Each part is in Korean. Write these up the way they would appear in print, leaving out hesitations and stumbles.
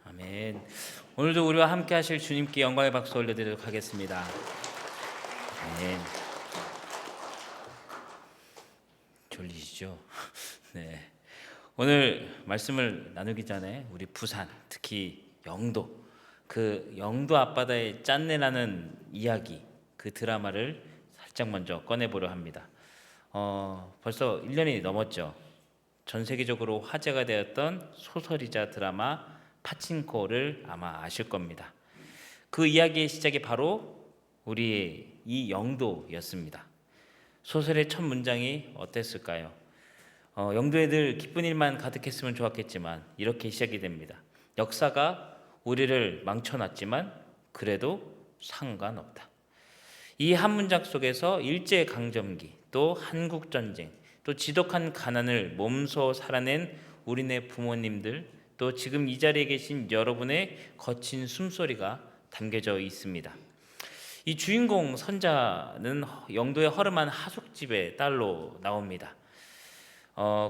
아멘. 오늘도 우리와 함께 하실 주님께 영광의 박수 올려드리도록 하겠습니다. 아멘. 졸리시죠? 네. 오늘 말씀을 나누기 전에 우리 부산, 특히 영도, 그 영도 앞바다의 짠내나는 이야기, 그 드라마를 살짝 먼저 꺼내보려 합니다. 벌써 1년이 넘었죠. 전 세계적으로 화제가 되었던 소설이자 드라마 파친코를 아마 아실 겁니다. 그 이야기의 시작이 바로 우리의 이 영도였습니다. 소설의 첫 문장이 어땠을까요? 영도에 늘 기쁜 일만 가득했으면 좋았겠지만 이렇게 시작이 됩니다. 역사가 우리를 망쳐놨지만 그래도 상관없다. 이 한 문장 속에서 일제강점기, 또 한국전쟁, 또 지독한 가난을 몸소 살아낸 우리네 부모님들, 또 지금 이 자리에 계신 여러분의 거친 숨소리가 담겨져 있습니다. 이 주인공 선자는 영도의 허름한 하숙집의 딸로 나옵니다.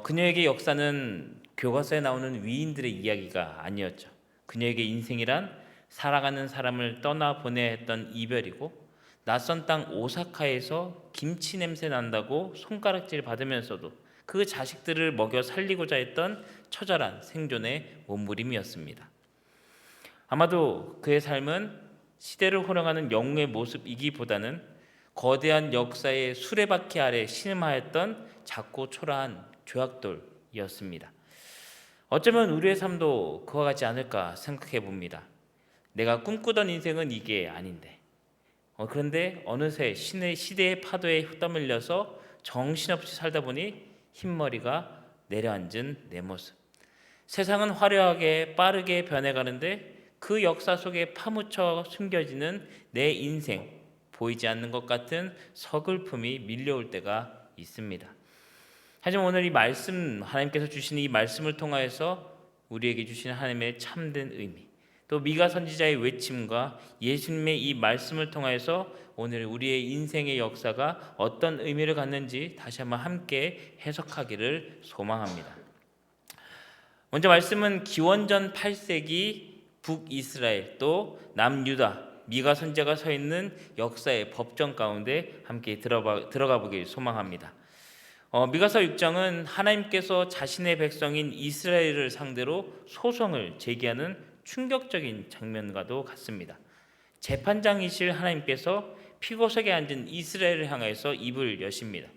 그녀에게 역사는 교과서에 나오는 위인들의 이야기가 아니었죠. 그녀에게 인생이란 사랑하는 사람을 떠나보내야 했던 이별이고, 낯선 땅 오사카에서 김치 냄새 난다고 손가락질 받으면서도 그 자식들을 먹여 살리고자 했던 처절한 생존의 몸부림이었습니다. 아마도 그의 삶은 시대를 호령하는 영웅의 모습이기보다는 거대한 역사의 수레바퀴 아래 신음하였던 작고 초라한 조약돌이었습니다. 어쩌면 우리의 삶도 그와 같지 않을까 생각해 봅니다. 내가 꿈꾸던 인생은 이게 아닌데, 그런데 어느새 시대의 파도에 휘떠밀려서 정신없이 살다 보니 흰머리가 내려앉은 내 모습. 세상은 화려하게 빠르게 변해가는데 그 역사 속에 파묻혀 숨겨지는 내 인생, 보이지 않는 것 같은 서글픔이 밀려올 때가 있습니다. 하지만 오늘 이 말씀, 하나님께서 주시는 이 말씀을 통하여서 우리에게 주시는 하나님의 참된 의미, 또 미가 선지자의 외침과 예수님의 이 말씀을 통하여서 오늘 우리의 인생의 역사가 어떤 의미를 갖는지 다시 한번 함께 해석하기를 소망합니다. 먼저 말씀은 기원전 8세기 북이스라엘 또 남유다 미가 선지자가 서 있는 역사의 법정 가운데 함께 들어가 보길 소망합니다. 미가서 6장은 하나님께서 자신의 백성인 이스라엘을 상대로 소송을 제기하는 충격적인 장면과도 같습니다. 재판장이실 하나님께서 피고석에 앉은 이스라엘을 향해서 입을 여십니다.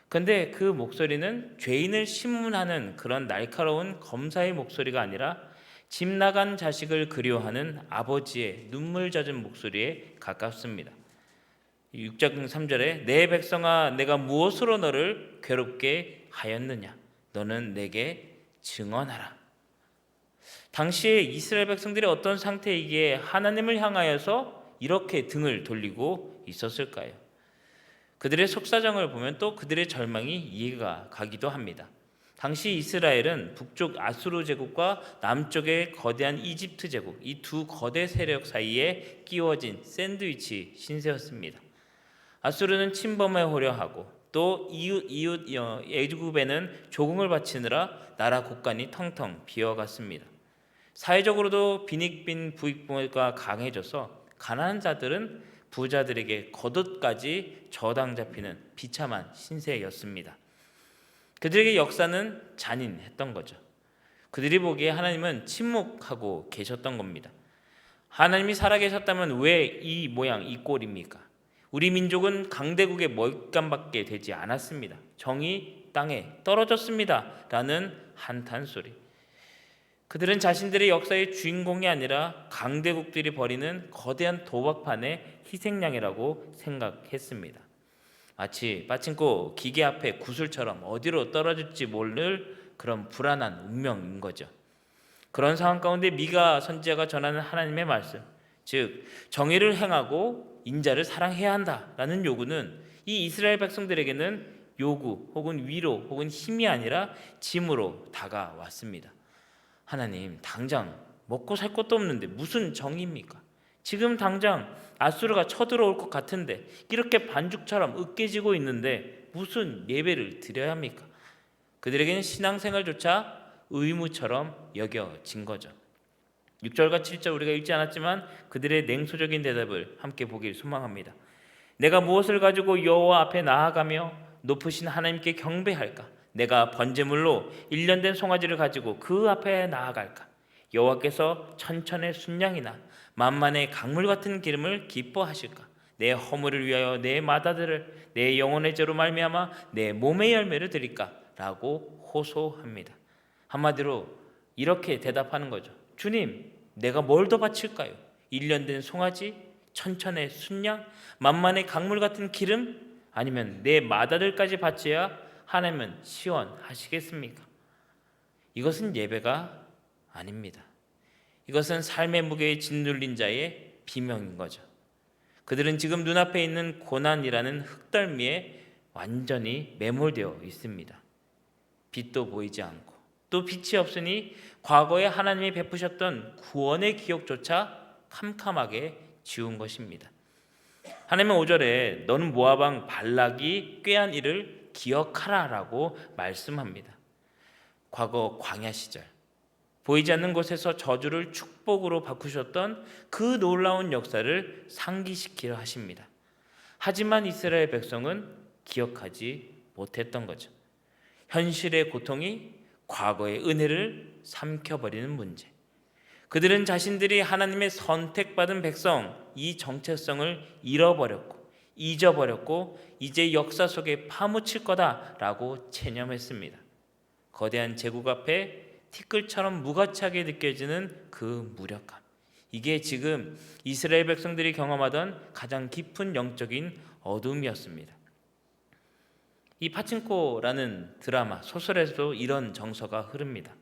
그런데 그 목소리는 죄인을 심문하는 그런 날카로운 검사의 목소리가 아니라 집 나간 자식을 그리워하는 아버지의 눈물 젖은 목소리에 가깝습니다. 6장 3절에 내 백성아 내가 무엇으로 너를 괴롭게 하였느냐 너는 내게 증언하라. 당시에 이스라엘 백성들이 어떤 상태이기에 하나님을 향하여서 이렇게 등을 돌리고 있었을까요? 그들의 속사정을 보면 또 그들의 절망이 이해가 가기도 합니다. 당시 이스라엘은 북쪽 아수르 제국과 남쪽의 거대한 이집트 제국, 이 두 거대 세력 사이에 끼워진 샌드위치 신세였습니다. 아수르는 침범에 호려하고 또 이웃 애굽에는 조공을 바치느라 나라 곳간이 텅텅 비어갔습니다. 사회적으로도 빈익빈 부익부가 강해져서 가난한 자들은 부자들에게 겉옷까지 저당 잡히는 비참한 신세였습니다. 그들에게 역사는 잔인했던 거죠. 그들이 보기에 하나님은 침묵하고 계셨던 겁니다. 하나님이 살아계셨다면 왜 이 모양 이 꼴입니까? 우리 민족은 강대국의 먹잇감밖에 되지 않았습니다. 정이 땅에 떨어졌습니다 라는 한탄소리. 그들은 자신들의 역사의 주인공이 아니라 강대국들이 벌이는 거대한 도박판의 희생양이라고 생각했습니다. 마치 빠친코 기계 앞에 구슬처럼 어디로 떨어질지 모를 그런 불안한 운명인 거죠. 그런 상황 가운데 미가 선지자가 전하는 하나님의 말씀, 즉 정의를 행하고 인자를 사랑해야 한다라는 요구는 이 이스라엘 백성들에게는 요구 혹은 위로 혹은 힘이 아니라 짐으로 다가왔습니다. 하나님, 당장 먹고 살 것도 없는데 무슨 정의입니까? 지금 당장 아수르가 쳐들어올 것 같은데 이렇게 반죽처럼 으깨지고 있는데 무슨 예배를 드려야 합니까? 그들에게는 신앙생활조차 의무처럼 여겨진 거죠. 6절과 7절 우리가 읽지 않았지만 그들의 냉소적인 대답을 함께 보길 소망합니다. 내가 무엇을 가지고 여호와 앞에 나아가며 높으신 하나님께 경배할까? 내가 번제물로 1년 된 송아지를 가지고 그 앞에 나아갈까? 여호와께서 천천의 순양이나 만만의 강물 같은 기름을 기뻐하실까? 내 허물을 위하여 내 마다들을 내 영혼의 죄로 말미암아 내 몸의 열매를 드릴까? 라고 호소합니다. 한마디로 이렇게 대답하는 거죠. 주님, 내가 뭘 더 바칠까요? 1년 된 송아지, 천천의 순양, 만만의 강물 같은 기름, 아니면 내 마다들까지 바쳐야 하나님은 시원하시겠습니까? 이것은 예배가 아닙니다. 이것은 삶의 무게에 짓눌린 자의 비명인 거죠. 그들은 지금 눈앞에 있는 고난이라는 흙덜미에 완전히 매몰되어 있습니다. 빛도 보이지 않고 또 빛이 없으니 과거에 하나님이 베푸셨던 구원의 기억조차 캄캄하게 지운 것입니다. 하나님은 5절에 너는 모압 왕 발락이 꾀한 일을 기억하라 라고 말씀합니다. 과거 광야 시절 보이지 않는 곳에서 저주를 축복으로 바꾸셨던 그 놀라운 역사를 상기시키려 하십니다. 하지만 이스라엘 백성은 기억하지 못했던 거죠. 현실의 고통이 과거의 은혜를 삼켜버리는 문제. 그들은 자신들이 하나님의 선택받은 백성, 이 정체성을 잃어버렸고 잊어버렸고 이제 역사 속에 파묻힐 거다라고 체념했습니다. 거대한 제국 앞에 티끌처럼 무가치하게 느껴지는 그 무력감. 이게 지금 이스라엘 백성들이 경험하던 가장 깊은 영적인 어둠이었습니다. 이 파친코라는 드라마, 소설에서도 이런 정서가 흐릅니다.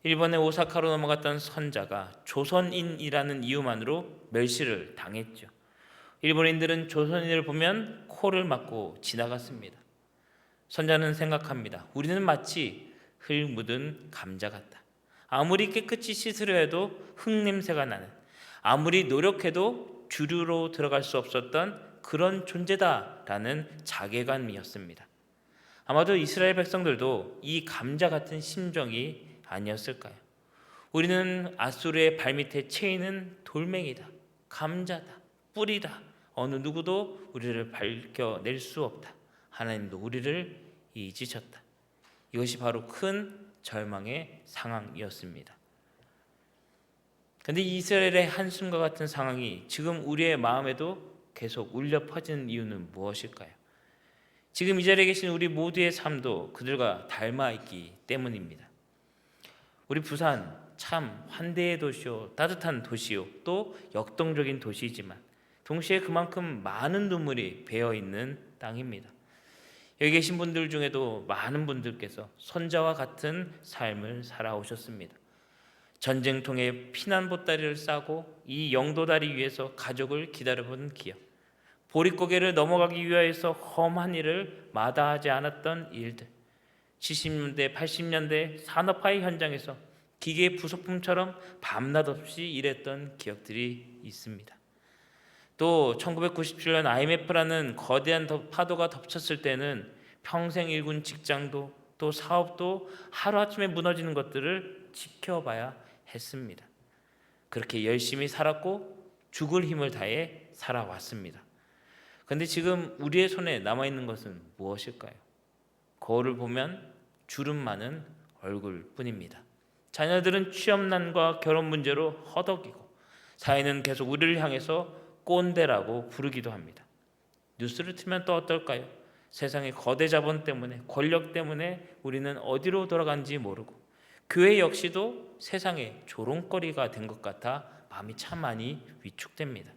일본의 오사카로 넘어갔던 선자가 조선인이라는 이유만으로 멸시를 당했죠. 일본인들은 조선인을 보면 코를 막고 지나갔습니다. 선자는 생각합니다. 우리는 마치 흙 묻은 감자 같다. 아무리 깨끗이 씻으려 해도 흙 냄새가 나는, 아무리 노력해도 주류로 들어갈 수 없었던 그런 존재다라는 자괴감이었습니다. 아마도 이스라엘 백성들도 이 감자 같은 심정이 아니었을까요? 우리는 아수르의 발밑에 채이는 돌멩이다, 감자다, 뿌리다. 어느 누구도 우리를 밝혀낼 수 없다. 하나님도 우리를 잊으셨다. 이것이 바로 큰 절망의 상황이었습니다. 그런데 이스라엘의 한숨과 같은 상황이 지금 우리의 마음에도 계속 울려 퍼지는 이유는 무엇일까요? 지금 이 자리에 계신 우리 모두의 삶도 그들과 닮아 있기 때문입니다. 우리 부산 참 환대의 도시요, 따뜻한 도시요, 또 역동적인 도시이지만 동시에 그만큼 많은 눈물이 배어 있는 땅입니다. 여기 계신 분들 중에도 많은 분들께서 선자와 같은 삶을 살아오셨습니다. 전쟁통에 피난 보따리를 싸고 이 영도다리 위에서 가족을 기다려본 기억, 보릿고개를 넘어가기 위하여서 험한 일을 마다하지 않았던 일들, 70년대, 80년대 산업화의 현장에서 기계 부속품처럼 밤낮 없이 일했던 기억들이 있습니다. 또 1997년 IMF라는 거대한 파도가 덮쳤을 때는 평생 일군 직장도 또 사업도 하루아침에 무너지는 것들을 지켜봐야 했습니다. 그렇게 열심히 살았고 죽을 힘을 다해 살아왔습니다. 그런데 지금 우리의 손에 남아있는 것은 무엇일까요? 거울을 보면 주름 많은 얼굴뿐입니다. 자녀들은 취업난과 결혼 문제로 허덕이고 사회는 계속 우리를 향해서 꼰대라고 부르기도 합니다. 뉴스를 틀면 또 어떨까요? 세상의 거대 자본 때문에, 권력 때문에 우리는 어디로 돌아간지 모르고 교회 역시도 세상의 조롱거리가 된 것 같아 마음이 참 많이 위축됩니다.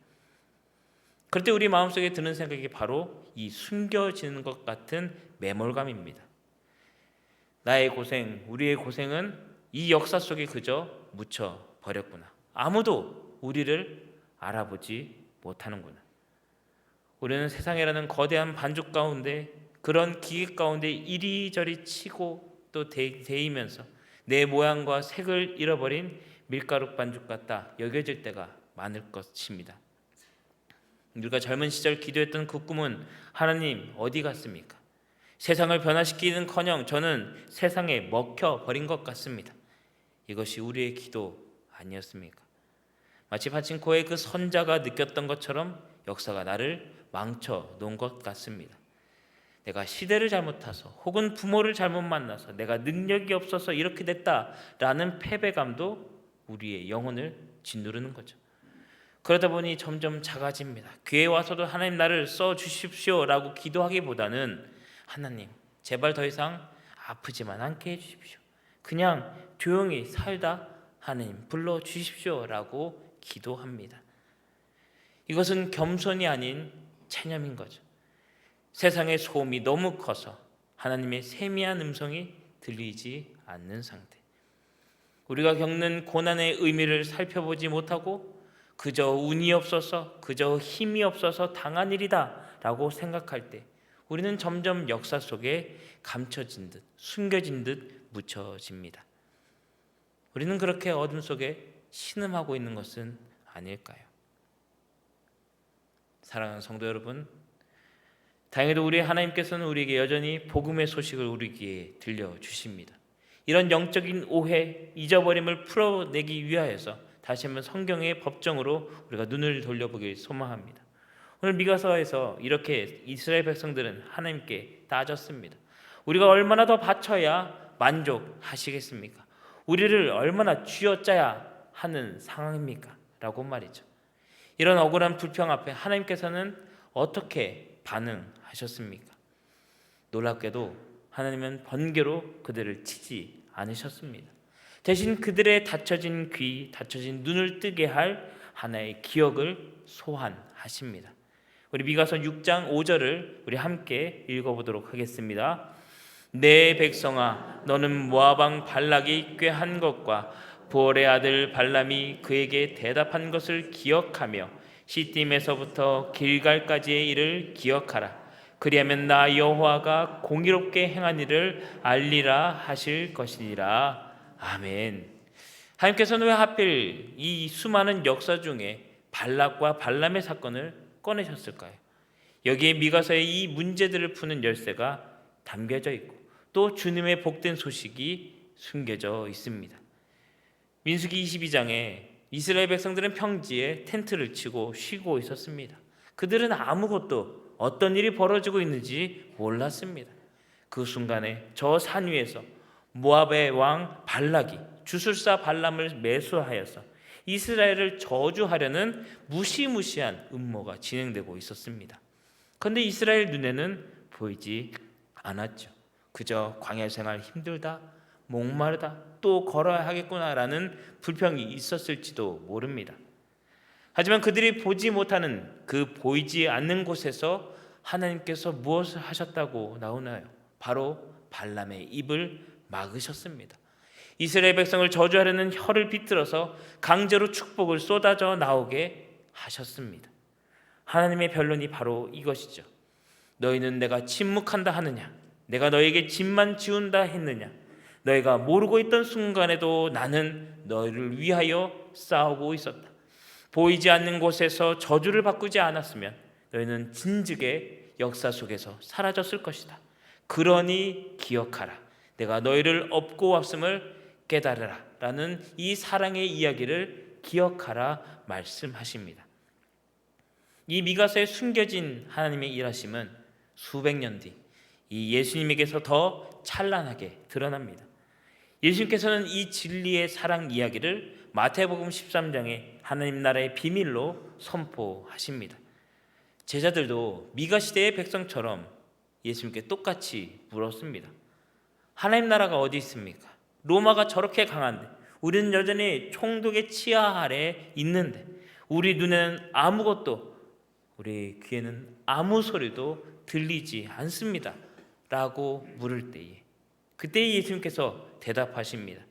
그럴 때 우리 마음속에 드는 생각이 바로 이 숨겨지는 것 같은 매몰감입니다. 나의 고생, 우리의 고생은 이 역사 속에 그저 묻혀버렸구나. 아무도 우리를 알아보지 못하는구나. 우리는 세상이라는 거대한 반죽 가운데, 그런 기계 가운데 이리저리 치고 또 데이면서 내 모양과 색을 잃어버린 밀가루 반죽 같다 여겨질 때가 많을 것입니다. 우리가 젊은 시절 기도했던 그 꿈은 하나님 어디 갔습니까? 세상을 변화시키는커녕 저는 세상에 먹혀버린 것 같습니다. 이것이 우리의 기도 아니었습니까? 마치 파친코의 그 선자가 느꼈던 것처럼 역사가 나를 망쳐 놓은 것 같습니다. 내가 시대를 잘못 타서 혹은 부모를 잘못 만나서 내가 능력이 없어서 이렇게 됐다라는 패배감도 우리의 영혼을 짓누르는 거죠. 그러다 보니 점점 작아집니다. 교회에 와서도 하나님 나를 써주십시오라고 기도하기보다는 하나님 제발 더 이상 아프지만 않게 해주십시오. 그냥 조용히 살다 하나님 불러주십시오라고 기도합니다. 이것은 겸손이 아닌 체념인 거죠. 세상의 소음이 너무 커서 하나님의 세미한 음성이 들리지 않는 상태. 우리가 겪는 고난의 의미를 살펴보지 못하고 그저 운이 없어서, 그저 힘이 없어서 당한 일이다 라고 생각할 때 우리는 점점 역사 속에 감춰진 듯, 숨겨진 듯 묻혀집니다. 우리는 그렇게 어둠 속에 신음하고 있는 것은 아닐까요? 사랑하는 성도 여러분, 다행히도 우리 하나님께서는 우리에게 여전히 복음의 소식을 우리에게 들려주십니다. 이런 영적인 오해, 잊어버림을 풀어내기 위하여서 다시 한번 성경의 법정으로 우리가 눈을 돌려보길 소망합니다. 오늘 미가서에서 이렇게 이스라엘 백성들은 하나님께 따졌습니다. 우리가 얼마나 더 바쳐야 만족하시겠습니까? 우리를 얼마나 쥐어짜야 하는 상황입니까? 라고 말이죠. 이런 억울한 불평 앞에 하나님께서는 어떻게 반응하셨습니까? 놀랍게도 하나님은 번개로 그들을 치지 않으셨습니다. 대신 그들의 닫혀진 귀, 닫혀진 눈을 뜨게 할 하나의 기억을 소환하십니다. 우리 미가서 6장 5절을 우리 함께 읽어보도록 하겠습니다. 내 백성아, 너는 모압 왕 발락이 꾀한 것과 보올의 아들 발람이 그에게 대답한 것을 기억하며 시딤에서부터 길갈까지의 일을 기억하라. 그리하면 나 여호와가 공의롭게 행한 일을 알리라 하실 것이니라. 아멘. 하나님께서는 왜 하필 이 수많은 역사 중에 발락과 발람의 사건을 꺼내셨을까요? 여기에 미가서의 이 문제들을 푸는 열쇠가 담겨져 있고 또 주님의 복된 소식이 숨겨져 있습니다. 민수기 22장에 이스라엘 백성들은 평지에 텐트를 치고 쉬고 있었습니다. 그들은 아무것도 어떤 일이 벌어지고 있는지 몰랐습니다. 그 순간에 저 산 위에서 모압의 왕 발락이 주술사 발람을 매수하여서 이스라엘을 저주하려는 무시무시한 음모가 진행되고 있었습니다. 그런데 이스라엘 눈에는 보이지 않았죠. 그저 광야 생활 힘들다, 목마르다, 또 걸어야 하겠구나라는 불평이 있었을지도 모릅니다. 하지만 그들이 보지 못하는 그 보이지 않는 곳에서 하나님께서 무엇을 하셨다고 나오나요? 바로 발람의 입을 막으셨습니다. 이스라엘 백성을 저주하려는 혀를 비틀어서 강제로 축복을 쏟아져 나오게 하셨습니다. 하나님의 변론이 바로 이것이죠. 너희는 내가 침묵한다 하느냐? 내가 너에게 짐만 지운다 했느냐? 너희가 모르고 있던 순간에도 나는 너희를 위하여 싸우고 있었다. 보이지 않는 곳에서 저주를 바꾸지 않았으면 너희는 진즉에 역사 속에서 사라졌을 것이다. 그러니 기억하라. 내가 너희를 업고 왔음을 깨달으라. 라는 이 사랑의 이야기를 기억하라 말씀하십니다. 이 미가서에 숨겨진 하나님의 일하심은 수백 년 뒤 이 예수님에게서 더 찬란하게 드러납니다. 예수님께서는 이 진리의 사랑 이야기를 마태복음 13장에 하나님 나라의 비밀로 선포하십니다. 제자들도 미가 시대의 백성처럼 예수님께 똑같이 물었습니다. 하나님 나라가 어디 있습니까? 로마가 저렇게 강한데 우리는 여전히 총독의 치하 아래 있는데 우리 눈에는 아무것도, 우리 귀에는 아무 소리도 들리지 않습니다 라고 물을 때에 그때 예수님께서 대답하십니다.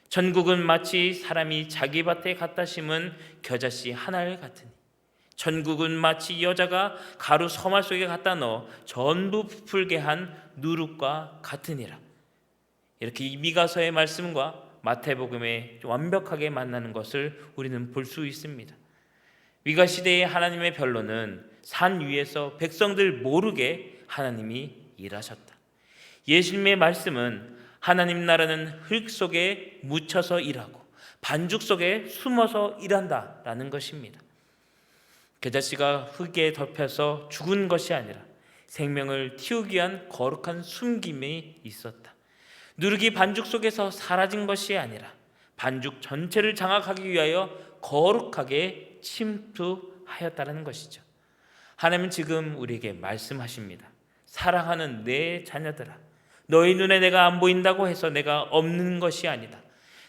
천국은 마치 사람이 자기 밭에 갖다 심은 겨자씨 하나를 같으니 천국은 마치 여자가 가루 서말 속에 갖다 넣어 전부 부풀게 한 누룩과 같으니라. 이렇게 이 미가서의 말씀과 마태복음에 완벽하게 만나는 것을 우리는 볼 수 있습니다. 미가 시대의 하나님의 변론은 산 위에서 백성들 모르게 하나님이 일하셨다. 예수님의 말씀은 하나님 나라는 흙 속에 묻혀서 일하고 반죽 속에 숨어서 일한다라는 것입니다. 겨자씨가 흙에 덮여서 죽은 것이 아니라 생명을 틔우기 위한 거룩한 숨김이 있었다. 누룩이 반죽 속에서 사라진 것이 아니라 반죽 전체를 장악하기 위하여 거룩하게 침투하였다는 것이죠. 하나님은 지금 우리에게 말씀하십니다. 사랑하는 내 자녀들아, 너희 눈에 내가 안 보인다고 해서 내가 없는 것이 아니다.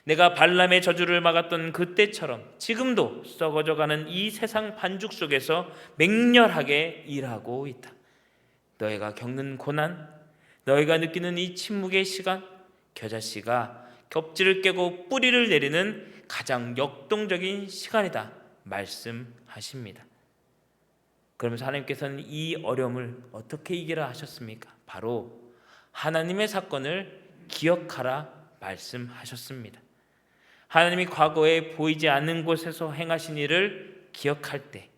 내가 발람의 저주를 막았던 그때처럼 지금도 썩어져가는 이 세상 반죽 속에서 맹렬하게 일하고 있다. 너희가 겪는 고난, 너희가 느끼는 이 침묵의 시간, 겨자씨가 껍질을 깨고 뿌리를 내리는 가장 역동적인 시간이다 말씀하십니다. 그러면서 하나님께서는 이 어려움을 어떻게 이기라 하셨습니까? 바로 하나님의 사건을 기억하라 말씀하셨습니다. 하나님이 과거에 보이지 않는 곳에서 행하신 일을 기억할 때,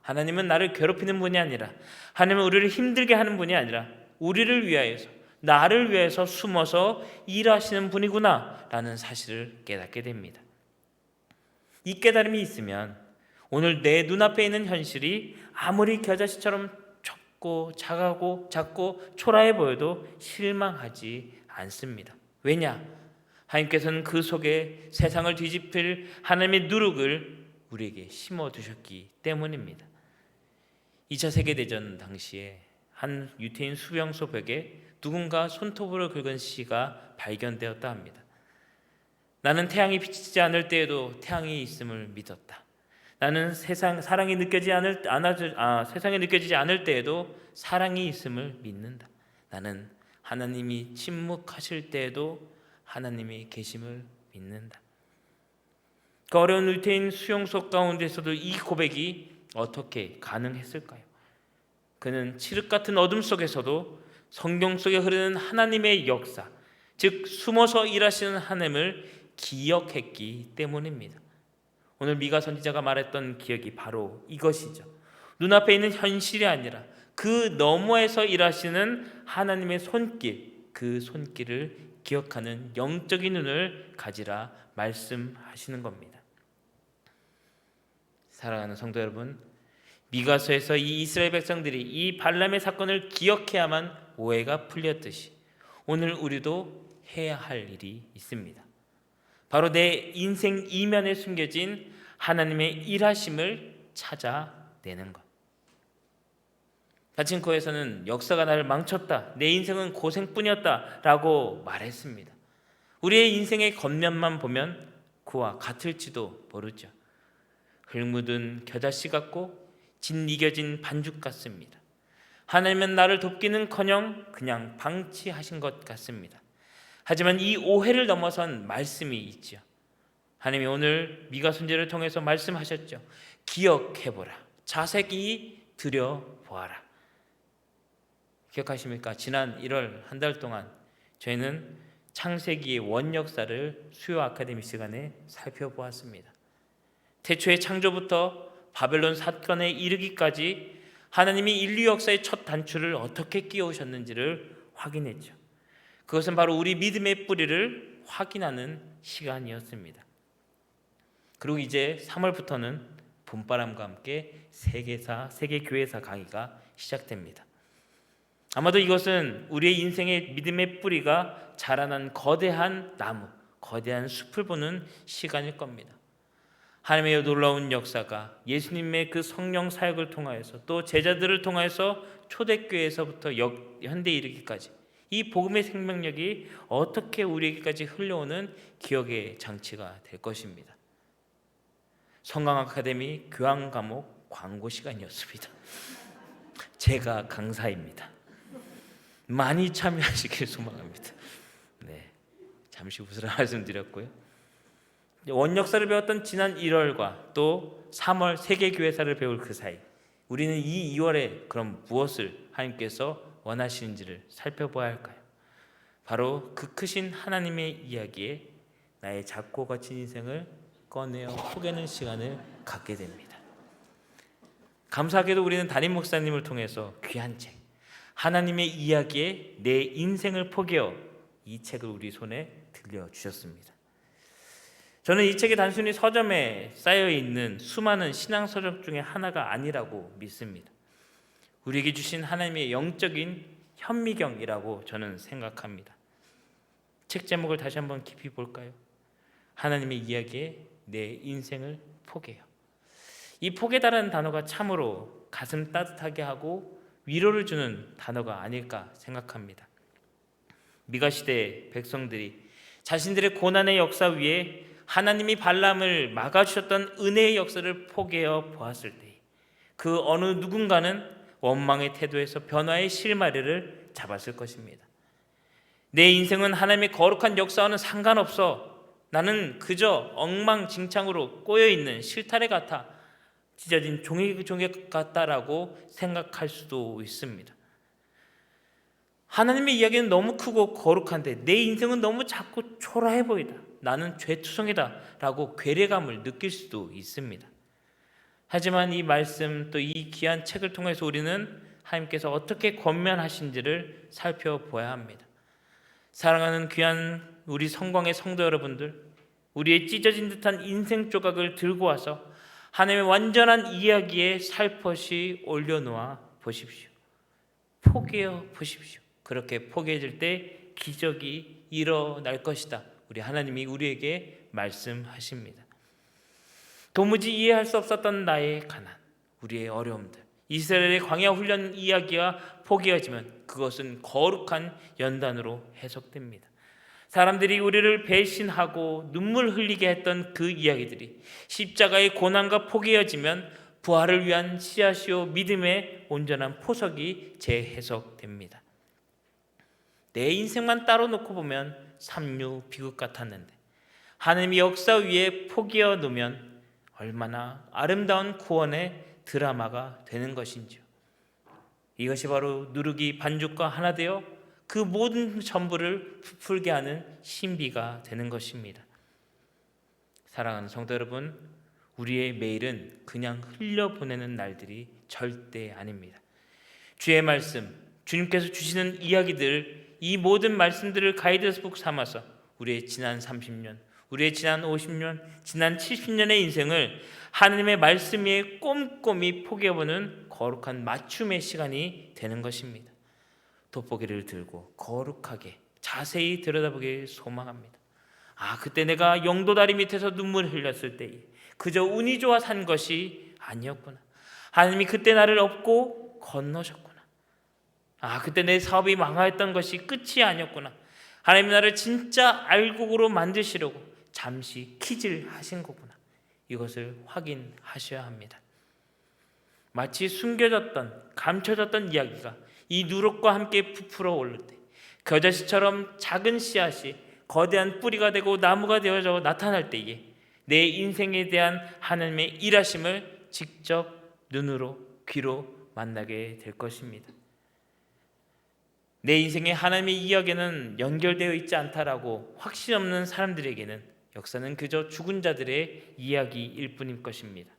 하나님은 나를 괴롭히는 분이 아니라, 하나님은 우리를 힘들게 하는 분이 아니라 우리를 위하여서, 나를 위해서 숨어서 일하시는 분이구나 라는 사실을 깨닫게 됩니다. 이 깨달음이 있으면 오늘 내 눈앞에 있는 현실이 아무리 겨자씨처럼 작고 초라해 보여도 실망하지 않습니다. 왜냐? 하나님께서는 그 속에 세상을 뒤집힐 하나님의 누룩을 우리에게 심어두셨기 때문입니다. 2차 세계대전 당시에 한 유태인 수병소 벽에 누군가 손톱으로 긁은 시가 발견되었다 합니다. 나는 태양이 비치지 않을 때에도 태양이 있음을 믿었다. 나는 세상이 느껴지지 않을 때에도 사랑이 있음을 믿는다. 나는 하나님이 침묵하실 때에도 하나님이 계심을 믿는다. 그 어려운 유태인 수용소 가운데서도 이 고백이 어떻게 가능했을까요? 그는 칠흑 같은 어둠 속에서도 성경 속에 흐르는 하나님의 역사, 즉 숨어서 일하시는 하나님을 기억했기 때문입니다. 오늘 미가 선지자가 말했던 기억이 바로 이것이죠. 눈앞에 있는 현실이 아니라 그 너머에서 일하시는 하나님의 손길, 그 손길을 기억하는 영적인 눈을 가지라 말씀하시는 겁니다. 사랑하는 성도 여러분, 미가서에서 이 이스라엘 백성들이 이 발람의 사건을 기억해야만 오해가 풀렸듯이 오늘 우리도 해야 할 일이 있습니다. 바로 내 인생 이면에 숨겨진 하나님의 일하심을 찾아내는 것. 가친코에서는 역사가 나를 망쳤다, 내 인생은 고생뿐이었다 라고 말했습니다. 우리의 인생의 겉면만 보면 그와 같을지도 모르죠. 흙 묻은 겨자씨 같고 진 이겨진 반죽 같습니다. 하나님은 나를 돕기는커녕 그냥 방치하신 것 같습니다. 하지만 이 오해를 넘어선 말씀이 있죠. 하나님이 오늘 미가 선지자를 통해서 말씀하셨죠. 기억해보라, 자세히 들여보아라. 기억하십니까? 지난 1월 한 달 동안 저희는 창세기의 원역사를 수요 아카데미 시간에 살펴보았습니다. 태초의 창조부터 바벨론 사건에 이르기까지 하나님이 인류 역사의 첫 단추를 어떻게 끼우셨는지를 확인했죠. 그것은 바로 우리 믿음의 뿌리를 확인하는 시간이었습니다. 그리고 이제 3월부터는 봄바람과 함께 세계교회사 강의가 시작됩니다. 아마도 이것은 우리의 인생의 믿음의 뿌리가 자라난 거대한 나무, 거대한 숲을 보는 시간일 겁니다. 하나님의 놀라운 역사가 예수님의 그 성령 사역을 통하여서 또 제자들을 통하여서 초대교회에서부터 현대에 이르기까지 이 복음의 생명력이 어떻게 우리에게까지 흘러오는 기억의 장치가 될 것입니다. 성강 아카데미 교양 과목 광고 시간이었습니다. 제가 강사입니다. 많이 참여하시길 소망합니다. 네, 잠시 웃으라 말씀드렸고요. 원역사를 배웠던 지난 1월과 또 3월 세계교회사를 배울 그 사이, 우리는 이 2월에 그럼 무엇을 하나님께서 원하시는지를 살펴봐야 할까요? 바로 그 크신 하나님의 이야기에 나의 작고 거친 인생을 꺼내어 포개는 시간을 갖게 됩니다. 감사하게도 우리는 담임 목사님을 통해서 귀한 책, 하나님의 이야기에 내 인생을 포개어, 이 책을 우리 손에 들려주셨습니다. 저는 이 책이 단순히 서점에 쌓여 있는 수많은 신앙 서적 중에 하나가 아니라고 믿습니다. 우리에게 주신 하나님의 영적인 현미경이라고 저는 생각합니다. 책 제목을 다시 한번 깊이 볼까요? 하나님의 이야기에 내 인생을 포개요. 이 포개다라는 단어가 참으로 가슴 따뜻하게 하고 위로를 주는 단어가 아닐까 생각합니다. 미가 시대 백성들이 자신들의 고난의 역사 위에 하나님이 발람을 막아주셨던 은혜의 역사를 포개어 보았을 때 그 어느 누군가는 원망의 태도에서 변화의 실마리를 잡았을 것입니다. 내 인생은 하나님의 거룩한 역사와는 상관없어. 나는 그저 엉망진창으로 꼬여있는 실타래 같아. 찢어진 종이 같다라고 생각할 수도 있습니다. 하나님의 이야기는 너무 크고 거룩한데 내 인생은 너무 작고 초라해 보이다. 나는 죄투성이다 라고 괴례감을 느낄 수도 있습니다. 하지만 이 말씀 또 이 귀한 책을 통해서 우리는 하나님께서 어떻게 권면하신지를 살펴보아야 합니다. 사랑하는 귀한 우리 성광의 성도 여러분들, 우리의 찢어진 듯한 인생 조각을 들고 와서 하나님의 완전한 이야기에 살포시 올려놓아 보십시오. 포기해 보십시오. 그렇게 포기해질 때 기적이 일어날 것이다. 우리 하나님이 우리에게 말씀하십니다. 도무지 이해할 수 없었던 나의 가난, 우리의 어려움들, 이스라엘의 광야 훈련 이야기가 포기해지면 그것은 거룩한 연단으로 해석됩니다. 사람들이 우리를 배신하고 눈물 흘리게 했던 그 이야기들이 십자가의 고난과 포기해지면 부활을 위한 씨앗이요 믿음의 온전한 포석이 재해석됩니다. 내 인생만 따로 놓고 보면 삼류 비극 같았는데 하나님의 역사 위에 포기해 놓으면 얼마나 아름다운 구원의 드라마가 되는 것인지요. 이것이 바로 누르기 반죽과 하나 되어 그 모든 전부를 부풀게 하는 신비가 되는 것입니다. 사랑하는 성도 여러분, 우리의 매일은 그냥 흘려보내는 날들이 절대 아닙니다. 주의 말씀, 주님께서 주시는 이야기들, 이 모든 말씀들을 가이드북 삼아서 우리의 지난 30년, 우리의 지난 50년, 지난 70년의 인생을 하나님의 말씀 위에 꼼꼼히 포개보는 거룩한 맞춤의 시간이 되는 것입니다. 돋보기를 들고 거룩하게 자세히 들여다보길 소망합니다. 그때 내가 영도다리 밑에서 눈물을 흘렸을 때에 그저 운이 좋아 산 것이 아니었구나. 하나님이 그때 나를 업고 건너셨구나. 그때 내 사업이 망하였던 것이 끝이 아니었구나. 하나님이 나를 진짜 알곡으로 만드시려고 잠시 키질 하신 거구나. 이것을 확인하셔야 합니다. 마치 숨겨졌던, 감춰졌던 이야기가 이 누룩과 함께 부풀어 오를 때 겨자씨처럼 작은 씨앗이 거대한 뿌리가 되고 나무가 되어져 나타날 때에 내 인생에 대한 하나님의 일하심을 직접 눈으로 귀로 만나게 될 것입니다. 내 인생에 하나님의 이야기는 연결되어 있지 않다라고 확신 없는 사람들에게는 역사는 그저 죽은 자들의 이야기일 뿐일 것입니다.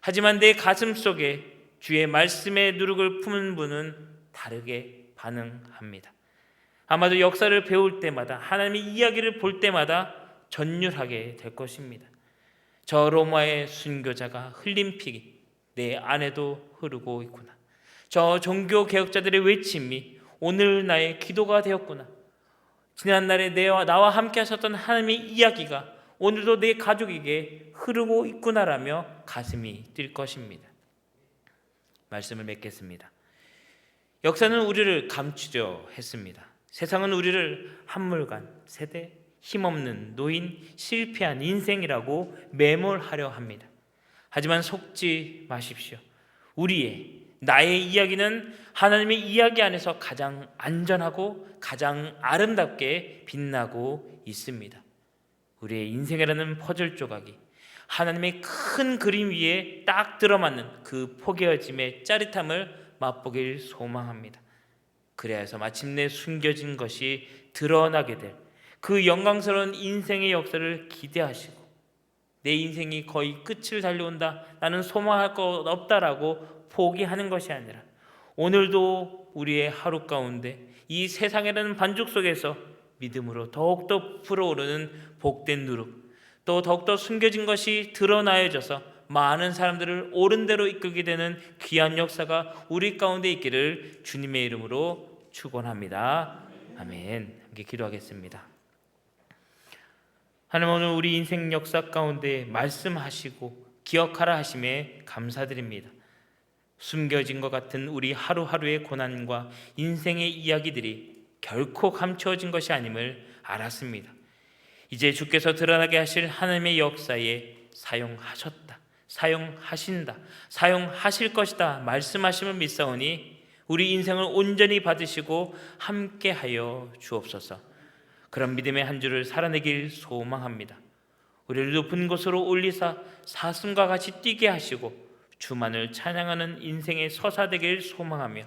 하지만 내 가슴 속에 주의 말씀의 누룩을 품은 분은 다르게 반응합니다. 아마도 역사를 배울 때마다 하나님의 이야기를 볼 때마다 전율하게 될 것입니다. 저 로마의 순교자가 흘린 피 내 안에도 흐르고 있구나. 저 종교 개혁자들의 외침이 오늘 나의 기도가 되었구나. 지난날에 나와 함께 하셨던 하나님의 이야기가 오늘도 내 가족에게 흐르고 있구나라며 가슴이 뛸 것입니다. 말씀을 맺겠습니다. 역사는 우리를 감추려 했습니다. 세상은 우리를 한물간, 세대, 힘없는 노인, 실패한 인생이라고 매몰하려 합니다. 하지만 속지 마십시오. 나의 이야기는 하나님의 이야기 안에서 가장 안전하고 가장 아름답게 빛나고 있습니다. 우리의 인생이라는 퍼즐 조각이 하나님의 큰 그림 위에 딱 들어맞는 그 포개어짐의 짜릿함을 맛보길 소망합니다. 그래야 해서 마침내 숨겨진 것이 드러나게 될 그 영광스러운 인생의 역사를 기대하시고 내 인생이 거의 끝을 달려온다, 나는 소망할 것 없다라고 포기하는 것이 아니라 오늘도 우리의 하루 가운데 이 세상이라는 반죽 속에서 믿음으로 더욱더 불어오르는 복된 누룩, 또 더욱더 숨겨진 것이 드러나여져서 많은 사람들을 옳은 대로 이끌게 되는 귀한 역사가 우리 가운데 있기를 주님의 이름으로 축원합니다. 아멘. 함께 기도하겠습니다. 하나님, 오늘 우리 인생 역사 가운데 말씀하시고 기억하라 하심에 감사드립니다. 숨겨진 것 같은 우리 하루하루의 고난과 인생의 이야기들이 결코 감추어진 것이 아님을 알았습니다. 이제 주께서 드러나게 하실 하나님의 역사에 사용하셨다, 사용하신다, 사용하실 것이다 말씀하심을 믿사오니 우리 인생을 온전히 받으시고 함께하여 주옵소서. 그런 믿음의 한 주를 살아내길 소망합니다. 우리를 높은 곳으로 올리사 사슴과 같이 뛰게 하시고 주만을 찬양하는 인생의 서사 되길 소망하며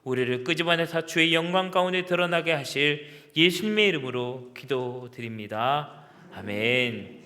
우리를 끄집어내사 주의 영광 가운데 드러나게 하실 예수님의 이름으로 기도드립니다. 아멘.